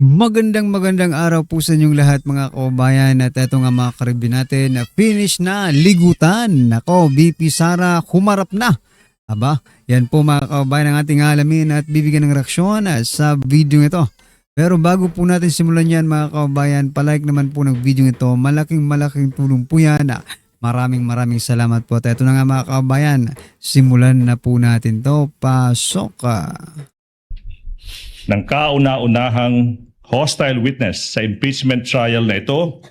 Magandang araw po sa inyong lahat mga kababayan at eto nga mga karibin natin na finish na ligutan. Nako, BP Sara humarap na. Aba, yan po mga kababayan ang ating alamin at bibigyan ng reaksyon sa video ito. Pero bago po natin simulan yan mga kababayan, palike naman po ng video ito. Malaking tulong po yan. Maraming salamat po. At eto na nga mga kababayan, simulan na po natin to. Pasok ka. Ng kauna-unahang hostile witness sa impeachment trial na ito,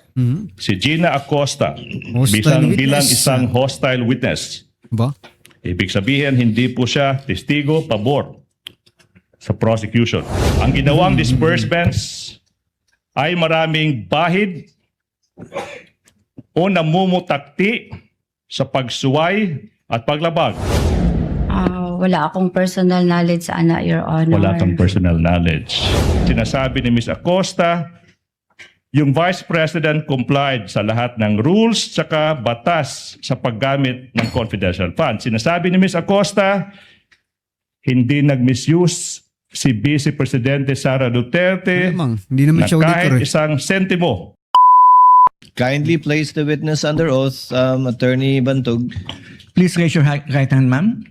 si Gina Acosta, bilang isang hostile witness. Ba? Ibig sabihin, hindi po siya testigo pabor sa prosecution. Ang ginawang disbursements ay maraming bahid o namumutakti sa pagsuway at paglabag. Wala akong personal knowledge sa ana, Your Honor. Wala kang personal knowledge. Sinasabi ni Ms. Acosta, yung Vice President complied sa lahat ng rules tsaka batas sa paggamit ng confidential funds. Sinasabi ni Ms. Acosta, hindi nag-misuse si Vice Presidente Sara Duterte Hindi naman na siya auditor kahit isang sentimo. Kindly place the witness under oath, Attorney Bantog. Please raise your right hand, ma'am.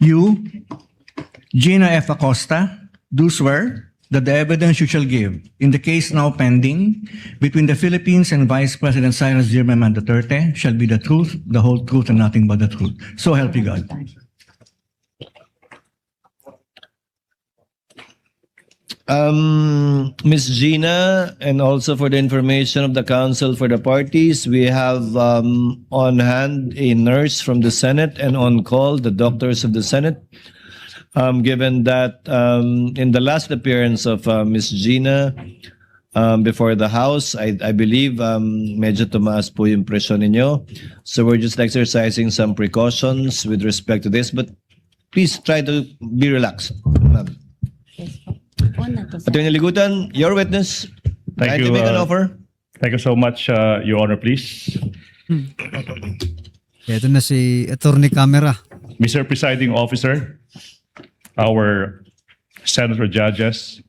You, Gina F. Acosta, do swear that the evidence you shall give in the case now pending between the Philippines and Vice President Cyrus Zimmerman Duterte shall be the truth, the whole truth, and nothing but the truth. So help you God. Ms. Gina, and also for the information of the counsel for the parties, we have on hand a nurse from the Senate and on call the doctors of the Senate. Given that in the last appearance of Ms. Gina before the House, I believe medyo tumaas po yung presyon ninyo. So we're just exercising some precautions with respect to this, but please try to be relaxed. Attorney Ligutan, your witness. Thank Kindly you. make an offer. Thank you so much, Your Honor, please. Ito na si Attorney Camera. Mr. Presiding Officer, our senator judges,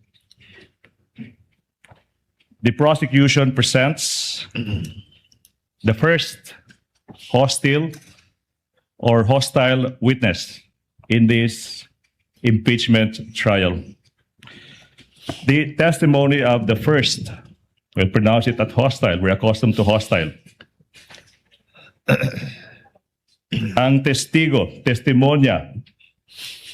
the prosecution presents the first hostile witness in this impeachment trial. The testimony of the first, we'll pronounce it at hostile, we're accustomed to hostile. Ang testimonya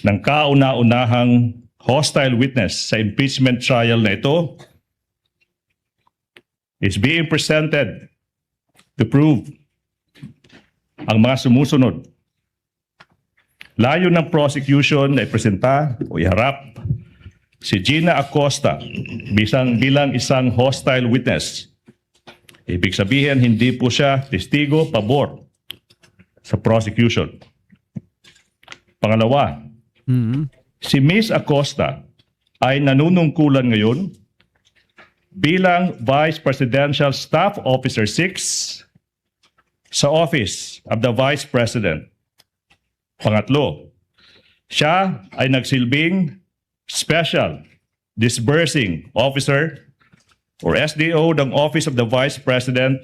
ng kauna-unahang hostile witness sa impeachment trial na ito is being presented to prove ang mga sumusunod. Layo ng prosecution na ipresenta o iharap si Gina Acosta bilang isang hostile witness. Ibig sabihin, hindi po siya testigo pabor sa prosecution. Pangalawa, si Ms. Acosta ay nanunungkulan ngayon bilang Vice Presidential Staff Officer 6 sa Office of the Vice President. Pangatlo, siya ay nagsilbing Special Disbursing Officer or SDO ng Office of the Vice President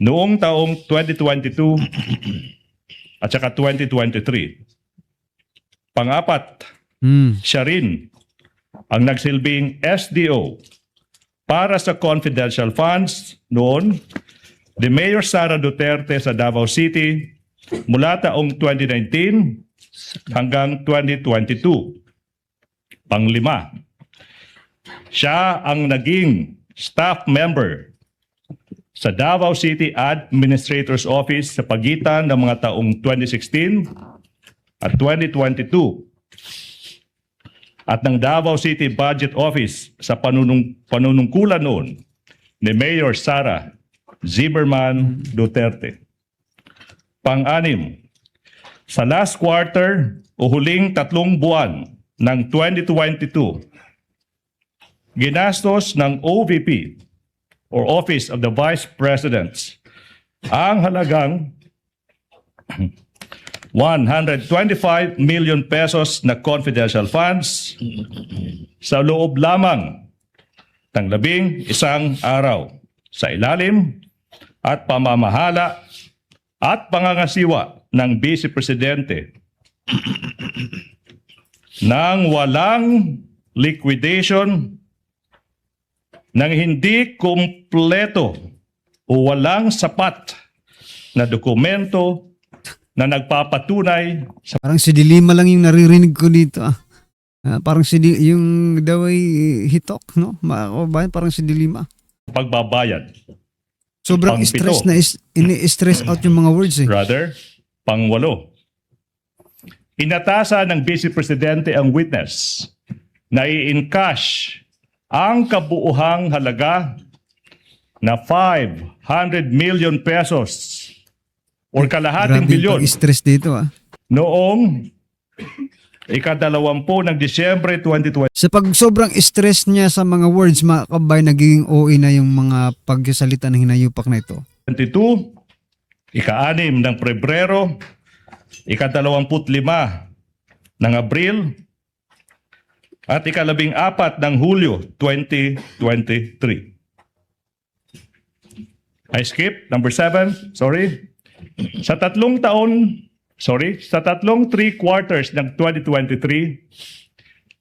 noong taong 2022 at saka 2023. Pangapat, siya rin ang nagsilbing SDO para sa confidential funds noon ni Mayor Sara Duterte sa Davao City mula taong 2019 hanggang 2022. Panglima, siya ang naging staff member sa Davao City Administrator's Office sa pagitan ng mga taong 2016 at 2022 at ng Davao City Budget Office sa panunungkulan noon ni Mayor Sara Zimmerman Duterte. Pang-anim, sa last quarter o huling 3 buwan ng 2022, ginastos ng OVP or Office of the Vice President ang halagang 125 million pesos na confidential funds sa loob lamang ng 11 araw sa ilalim at pamamahala at pangangasiwa ng Vice Presidente nang walang liquidation, nang hindi kumpleto o walang sapat na dokumento na nagpapatunay sa Parang si Dilima lang yung naririnig ko dito. Parang yung daw ay hitok, no? Mga kababayan, parang si Dilima. pagbabayad. Sobrang Pang-pito. stress na ini-stress out yung mga words eh. Rather, pang-8. Inatasan ng Vice Presidente ang witness na i-encash ang kabuuhang halaga na 500 million pesos or kalahating Grabe bilyon yung stress dito noong ika-20 ng Disyembre 2020. Sa pag sobrang stress niya sa mga words, mga kababayan, nagiging OA na yung mga pagsasalita ng hinayupak na ito. 22, ika-6 ng Pebrero, ika-25 ng Abril, at ika-14 ng Hulyo 2023. I skip number 7, sorry. Sa tatlong 3 quarters ng 2023,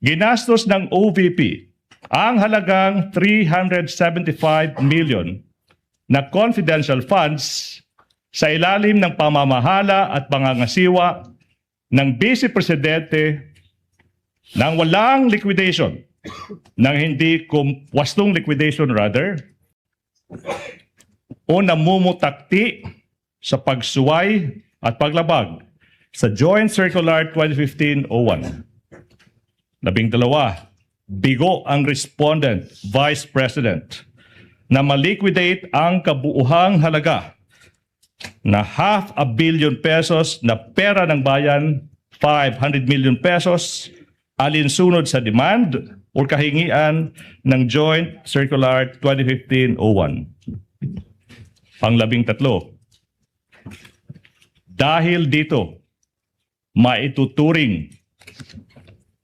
ginastos ng OVP ang halagang 375 million na confidential funds sa ilalim ng pamamahala at pangangasiwa ng Vice Presidente nang walang liquidation, wastong liquidation rather, o namumutakti sa pagsuway at paglabag sa Joint Circular 2015-01. 12, bigo ang respondent, Vice President, na maliquidate ang kabuuhang halaga na 500 million pesos na pera ng bayan, 500 million pesos, alinsunod sa demand o kahingian ng Joint Circular 2015-01. Pang-13, dahil dito, maituturing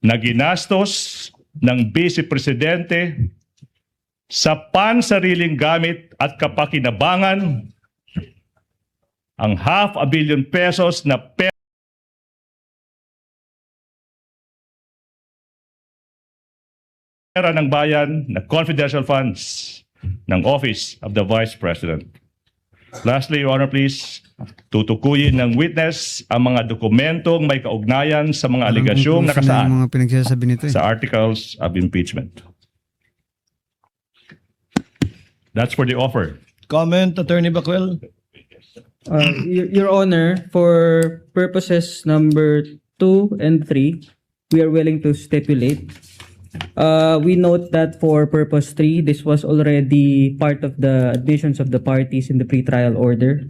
na ginastos ng Vice Presidente sa pansariling gamit at kapakinabangan ang 500 million pesos na pera ng bayan na confidential funds ng Office of the Vice President. Lastly, Your Honor, please, tutukuyin ng witness ang mga dokumentong may kaugnayan sa mga aligasyong Yung nakasaad mga pinagsasabi nito sa articles of impeachment. That's for the offer. Comment, Attorney Bacuel? Your Honor, for purposes number 2 and 3, we are willing to stipulate. We note that for purpose 3, this was already part of the additions of the parties in the pretrial order.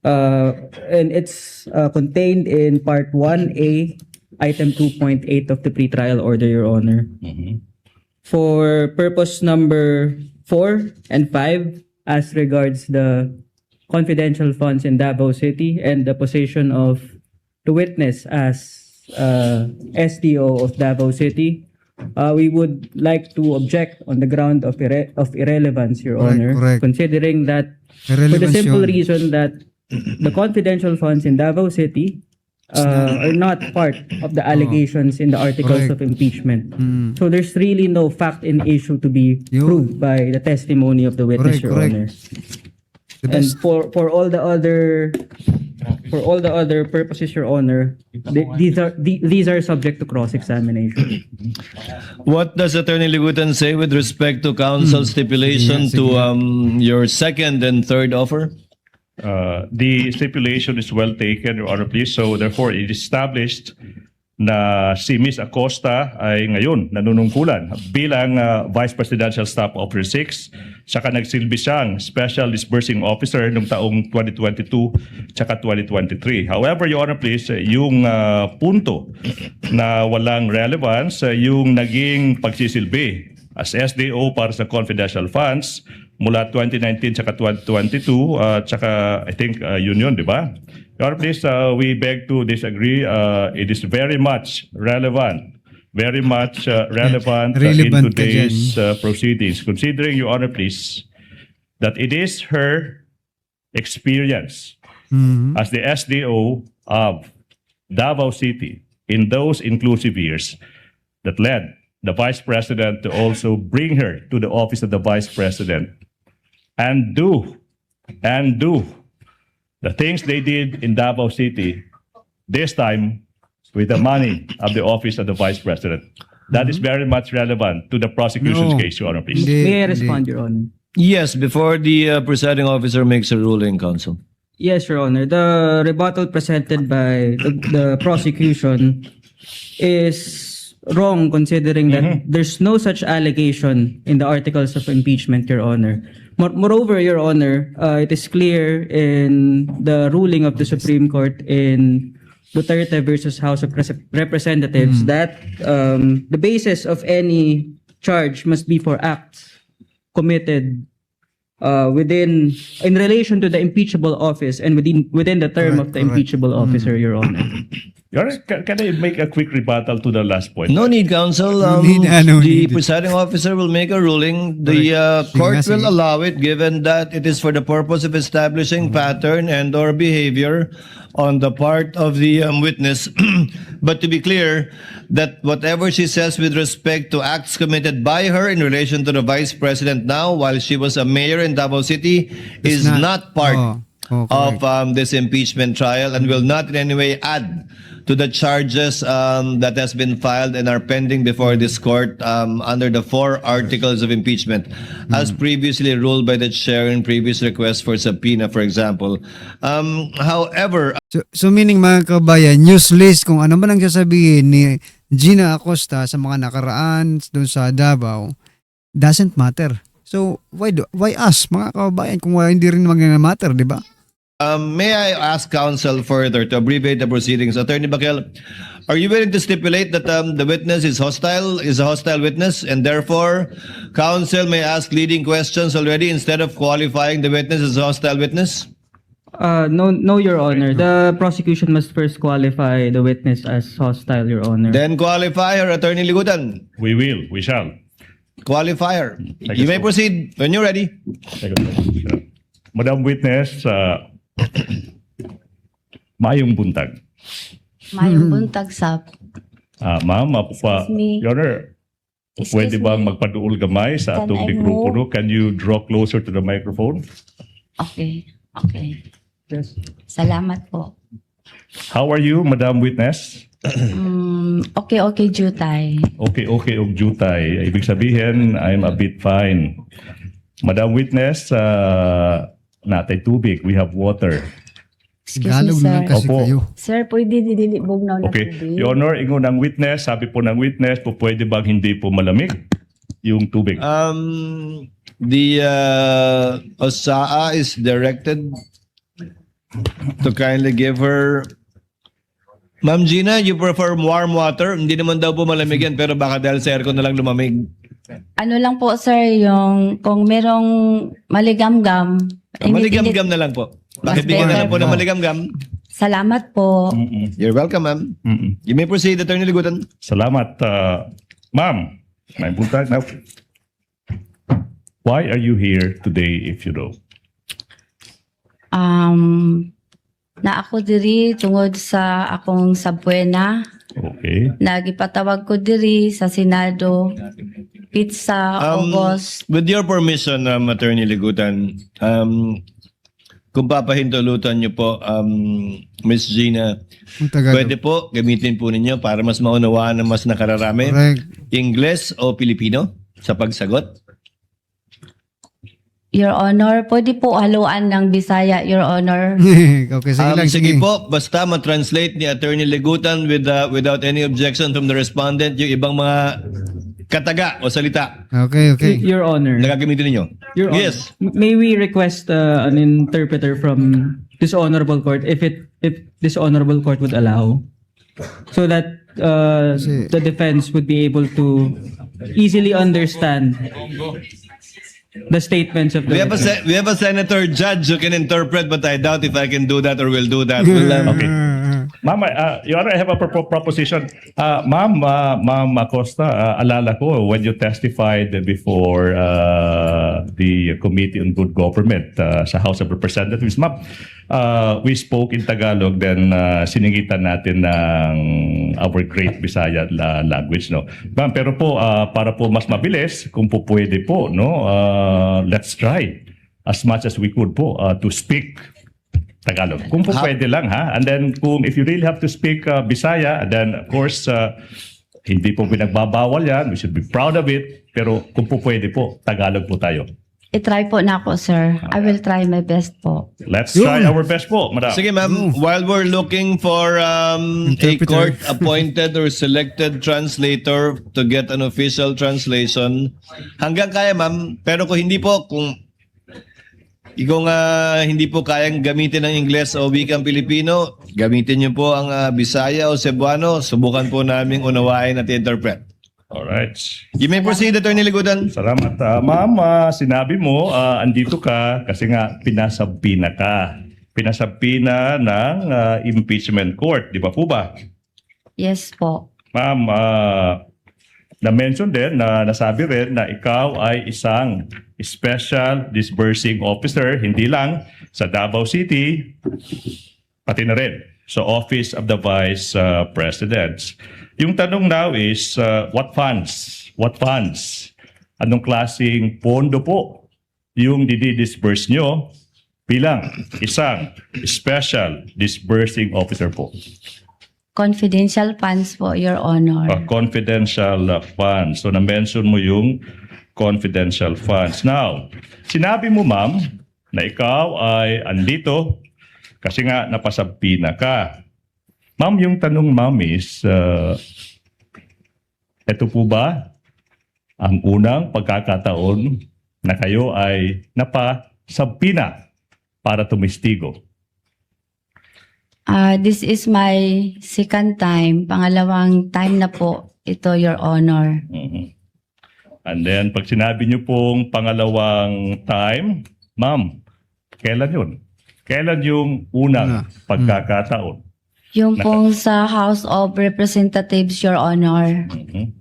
And it's contained in Part 1A, Item 2.8 of the pretrial order, Your Honor. For purpose number 4 and 5, as regards the confidential funds in Davao City and the position of the witness as SDO of Davao City, we would like to object on the ground of irrelevance, Your Honor, correct. considering that for the Irrelevance simple yun. reason that the confidential funds in Davao City are not part of the allegations in the articles Correct. of impeachment. Mm. So there's really no fact in issue to be Yun. proved by the testimony of the witness, Your Correct. Honor. The And best. for all the other purposes, Your Honor, these are subject to cross-examination. What does Attorney Ligutan say with respect to counsel's stipulation Sige. to your second and third offer? The stipulation is well taken, Your Honor, please. So therefore, it is established na si Ms. Acosta ay ngayon nanunungkulan bilang Vice Presidential Staff Officer 6, saka nagsilbi siyang Special Disbursing Officer noong taong 2022 tsaka 2023. However, Your Honor, please, yung punto na walang relevance, yung naging pagsisilbi as SDO para sa confidential funds mula 2019 tsaka 2022, tsaka I think yun, di ba? Your Honor, please, we beg to disagree. It is very much relevant. Very much relevant in Relevant ka today's proceedings. Considering, Your Honor, please, that it is her experience as the SDO of Davao City in those inclusive years that led the Vice President to also bring her to the office of the Vice President and do the things they did in Davao City, this time with the money of the office of the Vice President. That is very much relevant to the prosecution's No. case, Your Honor, please. Hindi, May I hindi. respond, Your Honor? Yes, before the presiding officer makes a ruling, counsel. Yes, Your Honor. The rebuttal presented by the prosecution is wrong considering that there's no such allegation in the articles of impeachment, Your Honor. Moreover, Your Honor, it is clear in the ruling of the Supreme Court in Duterte versus House of Representatives that the basis of any charge must be for acts committed in relation to the impeachable office and within the term of the Correct. impeachable officer, Your Honor. Your Honor, can I make a quick rebuttal to the last point? No need, counsel. No need, no the need. presiding officer will make a ruling. The Sige court nga, sige. will allow it given that it is for the purpose of establishing pattern and or behavior on the part of the witness. But to be clear, that whatever she says with respect to acts committed by her in relation to the Vice President now, while she was a mayor in Davao City, is not part of this impeachment trial and will not in any way add to the charges that has been filed and are pending before this court under the 4 articles of impeachment, as previously ruled by the chair in previous requests for subpoena, for example. However, So meaning mga kabayan, useless kung ano man ang sasabihin ni Gina Acosta sa mga nakaraan doon sa Davao, doesn't matter. So why us mga kabayan kung hindi rin mag-matter, di ba? may I ask counsel further to abbreviate the proceedings? Attorney Bakel, are you willing to stipulate that the witness is a hostile witness, and therefore counsel may ask leading questions already instead of qualifying the witness as a hostile witness? No, Your Honor. The prosecution must first qualify the witness as hostile, Your Honor. Then qualify her, Attorney Ligutan. We shall. Qualify her. Thank You you, may sir. proceed when you're ready. Madam Witness, mayong buntag. Mayong buntag sa... Ma'am, Excuse me. Your Honor, Excuse pwede bang me. magpaduol gamay sa Can atong I mikropono? Can you draw closer to the microphone? Okay. Yes. Salamat po. How are you, Madam Witness? Okay, Jutay. Okay, og jutay. Ibig sabihin, I'm a bit fine. Madam Witness, natay tubig. We have water. Excuse Tagalog me, sir. lang kasi Opo. kayo. Sir, pwede didilibog na Okay. tubig? Your Honor, ingon ng witness, sabi po ng witness, po pwede bang hindi po malamig yung tubig? The OSAA is directed to kindly give her. Ma'am Gina, you prefer warm water? Hindi naman daw po malamig yan, pero baka dahil sa aircon na lang lumamig. Ano lang po, sir, yung kung merong maligamgam. Maligam-gam na lang po. Mas Pakibigyan na lang better po ng po. maligam-gam. Salamat po. You're welcome, ma'am. You may proceed, Attorney Ligutan. Salamat. Ma'am, may buntag na. Why are you here today if you know? Na ako diri tungod sa akong sabuena. Okay. Nagipatawag ko diri sa Senado. Pizza, August. With your permission, Attorney Ligutan, kung papahintulutan niyo po, Miss Gina, Ang Tagalog. pwede po gamitin po ninyo para mas maunawaan ng mas nakararami. Correct. Ingles o Pilipino sa pagsagot? Your Honor, pwede po haluan ng Bisaya, Your Honor. Okay, sige lang. Sige po, basta ma-translate ni Attorney Ligutan without any objection from the respondent yung ibang mga kataga o salita Okay. Your Honor. na gagamitin ninyo. Your Honor. Yes. May we request an interpreter from this honorable court if this honorable court would allow, so that the defense would be able to easily understand the statements of the We have a witness. we have a senator judge who can interpret, but I doubt if I can do that or will do that. We'll, Okay. Ma'am, Your Honor, I have a proposition. Ma'am Acosta, alala ko when you testified before the Committee on Good Government sa House of Representatives, ma'am, we spoke in Tagalog, then siningitan natin ng our great Bisaya language, no? Ma'am, pero po, para po mas mabilis, kung po pwede po, no, let's try as much as we could po to speak Tagalog. Kung po pwede lang, ha? And then if you really have to speak Bisaya, then of course, hindi po pinagbabawal yan. We should be proud of it. Pero kung po pwede po, Tagalog po tayo. I-try po na ako, sir. I will try my best po. Let's try our best po, madam. Sige ma'am, while we're looking for a Interpreter. court-appointed or selected translator to get an official translation, hanggang kaya ma'am, pero kung hindi po, kung hindi po kayang gamitin ng Ingles o wikang Pilipino, gamitin niyo po ang Bisaya o Cebuano, subukan po naming unawain at interpret. Alright. You may proceed, Attorney Ligudan. Salamat. Ma'am, sinabi mo, andito ka kasi nga pinasabina ka. Pinasabina ng impeachment court. Di ba po ba? Yes po. Ma'am, na-mention din, nasabi rin na ikaw ay isang special disbursing officer, hindi lang sa Davao City, pati na rin sa Office of the Vice President. Yung tanong now is, what funds? What funds? Anong klaseng pondo po yung didi-disburse nyo bilang isang special disbursing officer po? Confidential funds po, Your Honor. Confidential funds. So, na-mention mo yung confidential funds. Now, sinabi mo, ma'am, na ikaw ay andito kasi nga napasabina ka. Ma'am, yung tanong, ma'am, is, ito po ba ang unang pagkakataon na kayo ay napasabina para tumistigo? This is my second time. Pangalawang time na po ito, Your Honor. Mhm. And then, pag sinabi niyo pong pangalawang time, ma'am, kailan yun? Kailan yung unang pagkakataon? Yung pong sa House of Representatives, Your Honor. Mhm.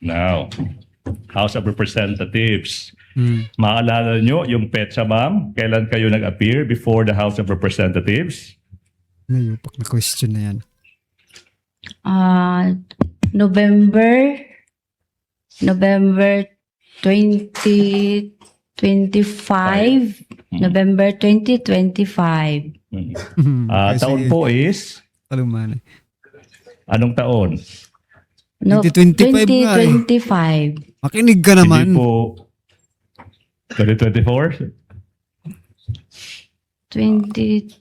Now, House of Representatives. Maalala niyo yung petsa, ma'am? Kailan kayo nag-appear before the House of Representatives? Nayupak na question na yan. November 2025. November 2025. Mhm. Taon Kasi, po is, kaluman. anong taon? No, 2025 nga eh. 2025. Makinig ka naman. Hindi po 2024? 2020.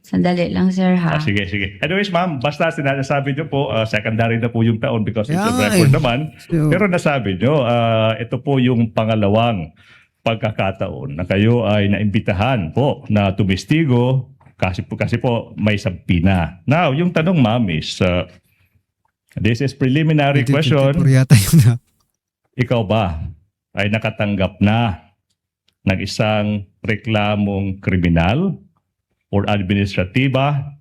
Sandali lang, sir, ha? Sige. Anyways, ma'am, basta sinasabi nyo po, secondary na po yung taon because it's a Kaya nga record eh. naman. So, Pero nasabi nyo, ito po yung pangalawang pagkakataon na kayo ay naimbitahan po na tumistigo kasi po may sabina. Now, yung tanong, ma'am, is this is preliminary 2024 question. yata yun na. Ikaw ba ay nakatanggap na ng isang reklamong kriminal or administratiba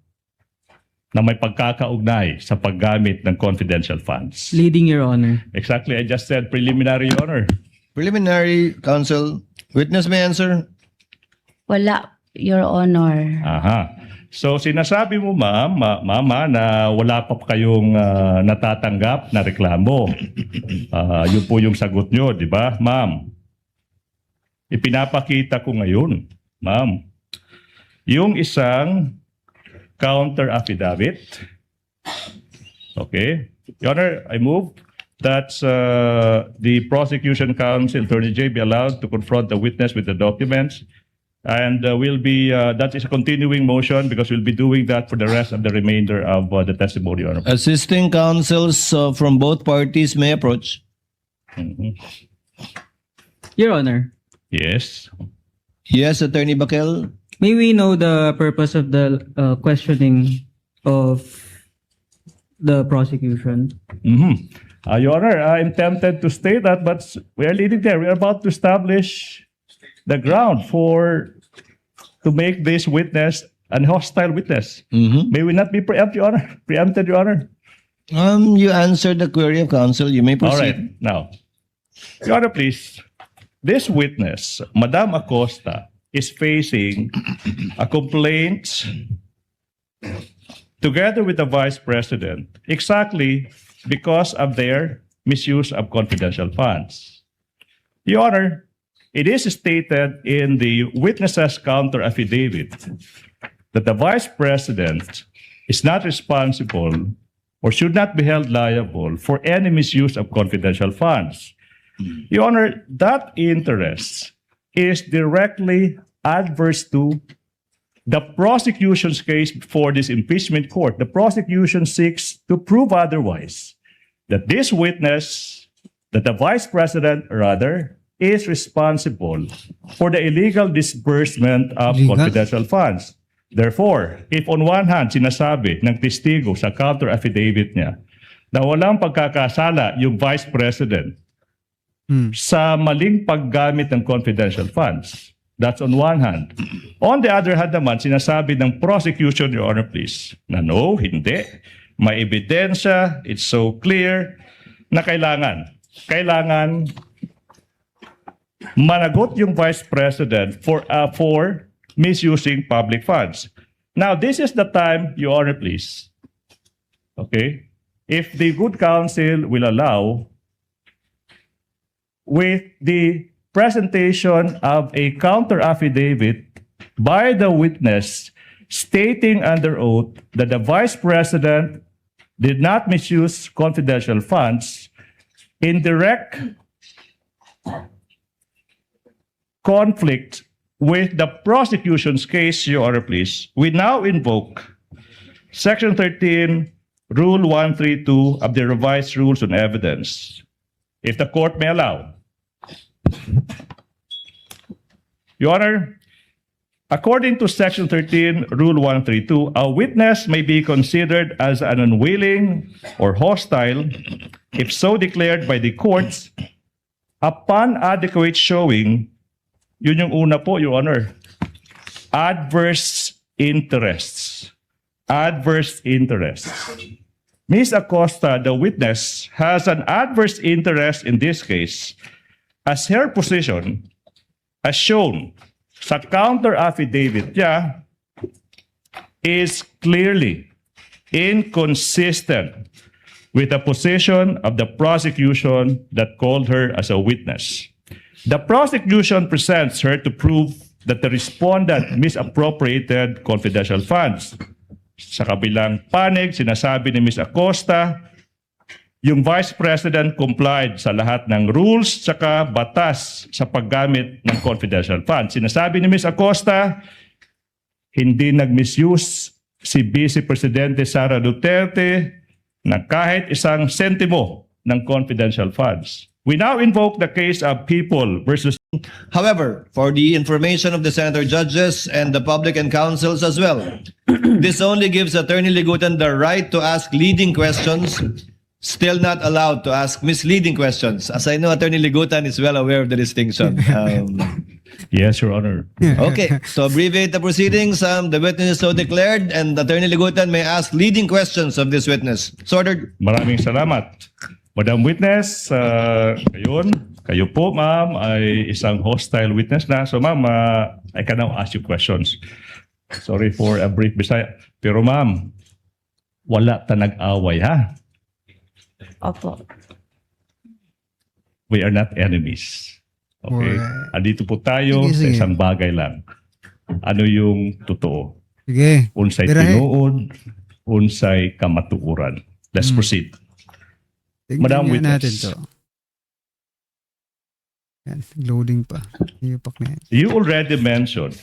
na may pagkakaugnay sa paggamit ng confidential funds? Leading, Your Honor. Exactly, I just said preliminary, Your Honor. Preliminary, counsel. Witness may answer. Wala, Your Honor. Aha. So sinasabi mo, mama, na wala pa kayong natatanggap na reklamo. Yun po yung sagot nyo, di ba, ma'am? Ipinapakita ko ngayon, ma'am, yung isang counter affidavit. Okay? Your Honor, I move that the prosecution counsel, Attorney J, be allowed to confront the witness with the documents. And that is a continuing motion because we'll be doing that for the rest of the remainder of the testimony, Your Honor. Assisting counsels from both parties may approach. Mhm. Your Honor, Yes. Yes, Attorney Bakel. may we know the purpose of the questioning of the prosecution? Mhm. Your Honor, I'm tempted to state that, but we are leading there. We are about to establish the ground to make this witness an hostile witness. May we not be preempted, Your Honor? You answered the query of counsel. You may All right. proceed. Now, Your Honor, please. This witness, Madam Acosta, is facing a complaint together with the Vice President exactly because of their misuse of confidential funds. Your Honor, it is stated in the witness's counter affidavit that the Vice President is not responsible or should not be held liable for any misuse of confidential funds. Your Honor, that interest is directly adverse to the prosecution's case before this impeachment court. The prosecution seeks to prove otherwise, that this witness, that the Vice President rather, is responsible for the illegal disbursement of Legal? confidential funds. Therefore, if on one hand, sinasabi ng testigo sa counter affidavit niya na walang pagkakasala yung Vice President sa maling paggamit ng confidential funds, that's on one hand. On the other hand naman, sinasabi ng prosecution, Your Honor, please, na no, hindi. May ebidensya, it's so clear na kailangan managot yung Vice President for misusing public funds. Now, this is the time, Your Honor, please. Okay? If the good counsel will allow, with the presentation of a counter affidavit by the witness stating under oath that the Vice President did not misuse confidential funds in direct conflict with the prosecution's case, Your Honor, please, we now invoke Section 13, Rule 132 of the Revised Rules on Evidence. If the court may allow. Your Honor, according to Section 13, Rule 132, a witness may be considered as an unwilling or hostile if so declared by the courts upon adequate showing. Yun yung una po, Your Honor. Adverse interests. Adverse interests. Ms. Acosta, the witness, has an adverse interest in this case as her position, as shown sa counter affidavit niya, is clearly inconsistent with the position of the prosecution that called her as a witness. The prosecution presents her to prove that the respondent misappropriated confidential funds. Sa kabilang panig, sinasabi ni Ms. Acosta, yung Vice President complied sa lahat ng rules tsaka batas sa paggamit ng confidential funds. Sinasabi ni Ms. Acosta, hindi nag-misuse si Vice Presidente Sara Duterte na kahit isang sentimo ng confidential funds. We now invoke the case of People versus. However, for the information of the senator judges and the public and counsels as well, this only gives Attorney Ligutan the right to ask leading questions, still not allowed to ask misleading questions. As I know, Attorney Ligutan is well aware of the distinction. Yes, Your Honor. Okay, to abbreviate the proceedings, the witness is so declared and Attorney Ligutan may ask leading questions of this witness. So ordered. Maraming salamat. Madam Witness, kayo po, ma'am, ay isang hostile witness na. So, ma'am, I can now ask you questions. Sorry for a brief Bisaya. Pero, ma'am, wala ta nag-away, ha? Opo. We are not enemies. Okay? Alright. Andito po tayo Sige, sa sige. isang bagay lang. Ano yung totoo? Sige. Unsay Birahe. tinuod, unsay kamatuuran. Let's proceed. Tignan Madam nga Witness. natin to. Yan, loading pa. Iupak na yan. You already mentioned,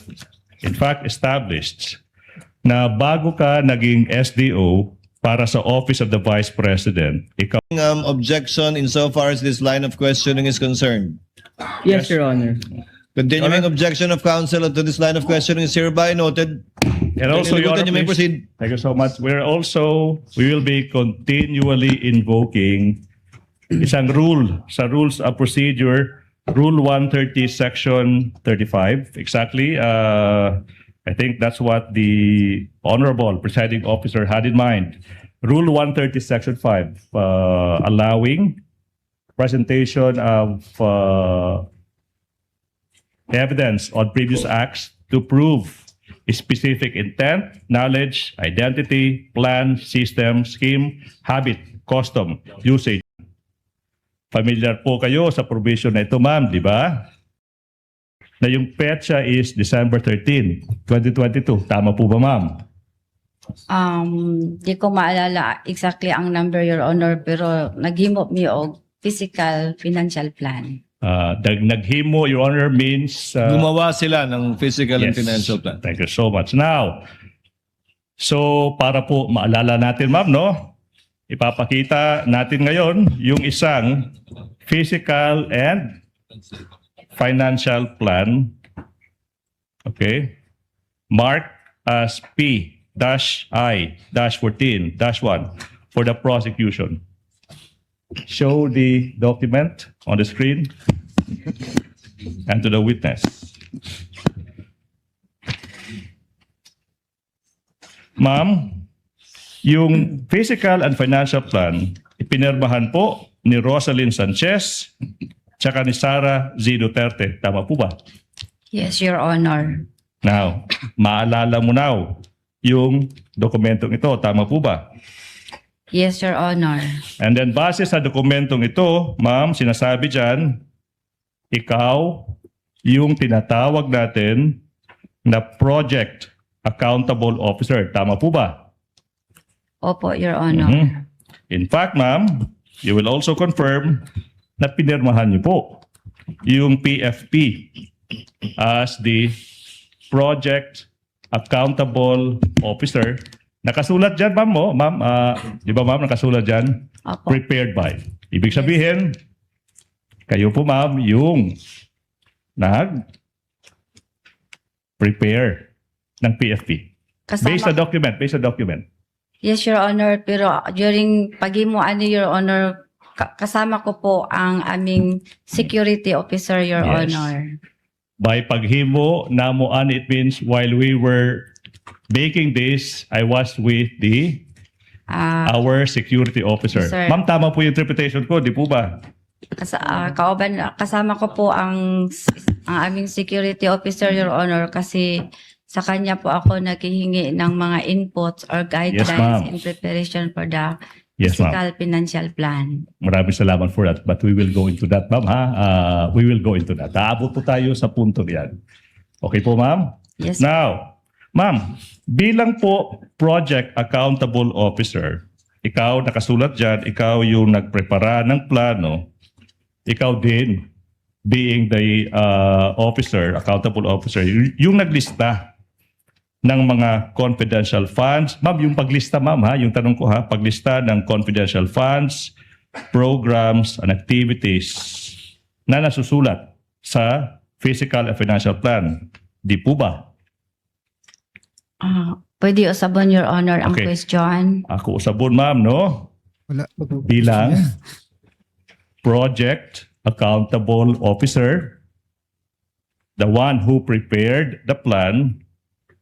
in fact, established, na bago ka naging SDO para sa Office of the Vice President, ikaw Objection insofar as this line of questioning is concerned. Yes, Your Honor. Continuing objection of counsel to this line of questioning is hereby noted. and also, Attorney Your Ligutan, Honor, you may please. proceed. Thank you so much. We will be continually invoking isang rule sa Rules of Procedure, Rule 130, Section 35. Exactly. I think that's what the Honorable Presiding Officer had in mind. Rule 130, Section 5, allowing presentation of evidence on previous acts to prove specific intent, knowledge, identity, plan, system, scheme, habit, custom, usage. Familiar po kayo sa provision na ito, ma'am, di ba? Na yung petsa is December 13, 2022. Tama po ba, ma'am? Di ko maalala exactly ang number, Your Honor, pero naghimo mi og physical financial plan. Naghimo, Your Honor, means... Gumawa sila ng physical and Yes. financial plan. Thank you so much. Now, so para po maalala natin, ma'am, no? Ipapakita natin ngayon yung isang physical and financial plan. Okay? Marked as P-I-14-1 for the prosecution. Show the document on the screen and to the witness. Ma'am, yung physical and financial plan, ipinirmahan po ni Rosalyn Sanchez tsaka ni Sara Z. Duterte. Tama po ba? Yes, Your Honor. Now, maalala mo now yung dokumentong ito. Tama po ba? Yes, Your Honor. And then base sa dokumentong ito, ma'am, sinasabi dyan, ikaw yung tinatawag natin na Project Accountable Officer. Tama po ba? Opo, Your Honor. Mhm. In fact, ma'am, you will also confirm na pinirmahan niyo po yung PFP as the Project Accountable Officer. Nakasulat dyan, ma'am, mo. Ma'am, di ba, ma'am, nakasulat dyan? Opo. Prepared by. Ibig sabihin, kayo po, ma'am, yung nag-prepare ng PFP. Based sa document. Yes, Your Honor. Pero during paghimuan ni Your Honor, kasama ko po ang aming security officer, Your Yes. Honor. By paghimo, namuan, it means while we were making this, I was with our security officer. Sir. Ma'am, tama po yung interpretation ko, di po ba? Kasama ko po ang aming security officer, Your Honor, kasi sa kanya po ako naghihingi ng mga inputs or guidelines ma'am. in preparation for the Yes, ma'am. physical financial plan. Maraming salamat for that. But we will go into that, ma'am, ha? We will go into that. Aabot po tayo sa punto niyan. Okay po, ma'am? Yes. Now, ma'am, bilang po Project Accountable Officer, ikaw, nakasulat dyan, ikaw yung nagprepara ng plano, ikaw din, being the officer, accountable officer, yung naglista ng mga confidential funds. Ma'am, yung paglista, ma'am, ha? Yung tanong ko, ha? Paglista ng confidential funds, programs, and activities na nasusulat sa physical and financial plan. Di po ba? Pwede usabon, Your Honor, ang Okay. question. Ako usabon, ma'am, no? Wala. Bilang Project Accountable Officer, the one who prepared the plan,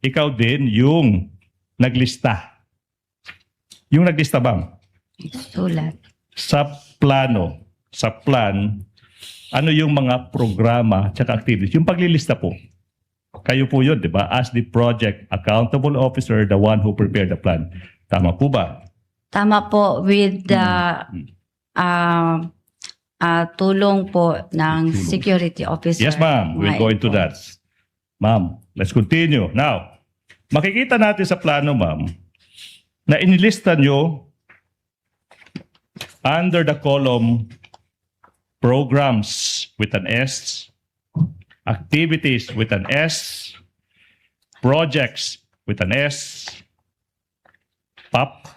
ikaw din yung naglista. Yung naglista, ma'am, Sulat. sa plano, sa plan, ano yung mga programa tsaka activities. Yung paglilista po. Kayo po yun, di ba? As the Project Accountable Officer, the one who prepared the plan. Tama po ba? Tama po with the tulong po ng security officer. Yes, ma'am. We'll Mga go into that. inputs. Ma'am, let's continue. Now, makikita natin sa plano, ma'am, na inilista nyo under the column programs with an S, activities with an S, projects with an S, PAP.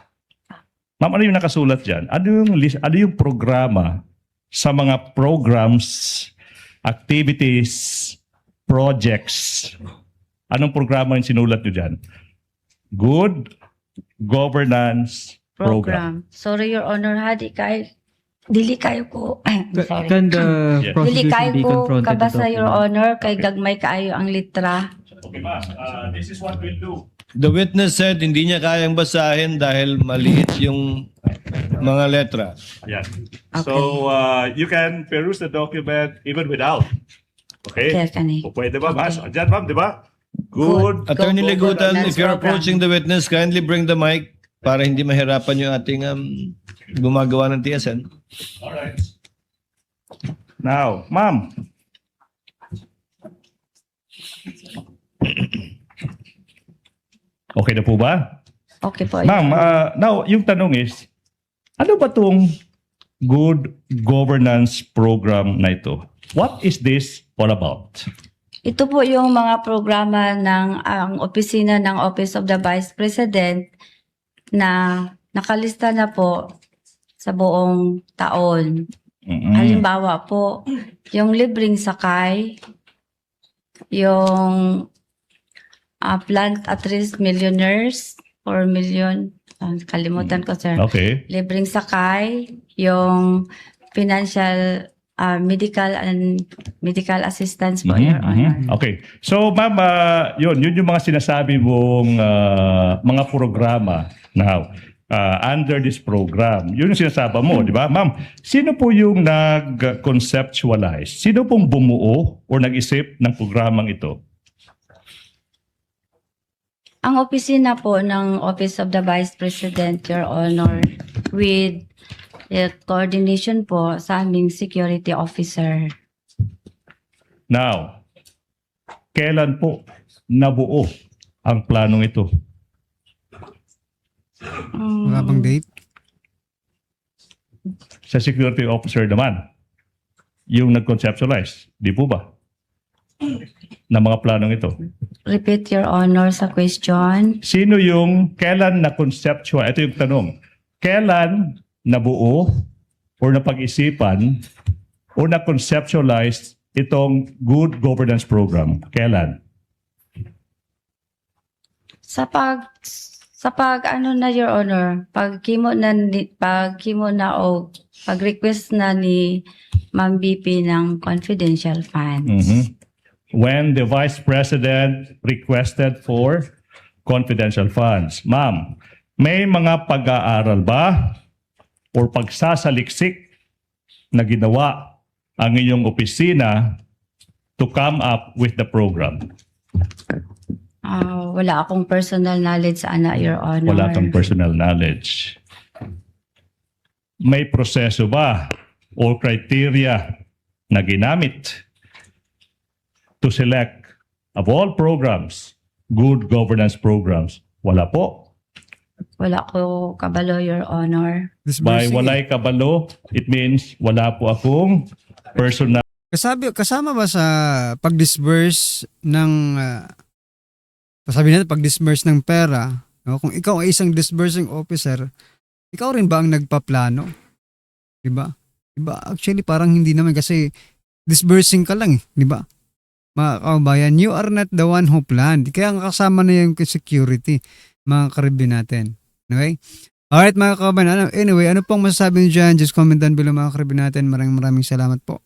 Ma'am, ano yung nakasulat dyan? Ano yung programa sa mga programs, activities, projects? Anong programa yung sinulat nyo dyan? Good Governance Program. Sorry, Your Honor, hadi kay Dili kayo ko, sorry. Can the Yes. Dili prosecution kayo be ko confronted with kabasa, Your document? Honor, kay gagmay kaayo ang litra. Okay, ma'am. This is what we'll do. The witness said hindi niya kayang basahin dahil maliit yung mga letra. Yeah. Okay. So, you can peruse the document even without. Okay? Kaya kani. O pwede ba, mas? Okay. Diyan, ma'am, di ba? Good. Attorney Legutan, governance if you're program. approaching the witness, kindly bring the mic para hindi mahirapan yung ating gumagawa ng TSN. All right. Now, ma'am. Okay na po ba? Okay po. Ma'am, now, yung tanong is, ano ba itong good governance program na ito? What is this all about? Ito po yung mga programa ng ang opisina ng Office of the Vice President na nakalista na po sa buong taon. Mm-mm. Halimbawa po, yung libreng sakay, yung plant at risk millionaires, 4 million, kalimutan ko sir. Okay. Libreng sakay, yung financial medical assistance po, Your Honor. Okay. So, ma'am, yun yung mga sinasabi mong mga programa now under this program. Yun yung sinasabi mo, di ba? Ma'am, sino po yung nag-conceptualize? Sino pong bumuo o nag-isip ng programang ito? Ang opisina po ng Office of the Vice President, Your Honor, with coordination po sa aming security officer. Now, kailan po nabuo ang planong ito? Wala bang date? Sa security officer naman, yung nag-conceptualize, di po ba? Na mga planong ito. Repeat, Your Honor, sa question. Sino yung kailan na-conceptual? Ito yung tanong. Kailan nabuo or napag-isipan or na-conceptualize itong good governance program? Kailan? Sa pag ano na, Your Honor, pag-request na ni Ma'am BP ng confidential funds. Mhm. When the Vice President requested for confidential funds. Ma'am, may mga pag-aaral ba or pagsasaliksik na ginawa ang iyong opisina to come up with the program? Wala akong personal knowledge sa ana, Your Honor. Wala kang personal knowledge. May proseso ba o criteria na ginamit to select of all programs, good governance programs? Wala po. Wala ko kabalo, Your Honor. By Disbursing. walay kabalo, it means wala po akong personal. Kasama ba sa pag-disburse ng sabi natin pag-disburse ng pera, no? Kung ikaw ay isang disbursing officer, ikaw rin ba ang nagpaplano? 'Di ba? Actually parang hindi naman kasi disbursing ka lang, 'di ba? Mga kabayan, you are not the one who planned. Kaya ang kasama na yung security, mga karibin natin. Okay? Alright mga kabayan, anyway, ano pong masasabi niyo dyan? Just comment down below mga karibin natin. Maraming salamat po.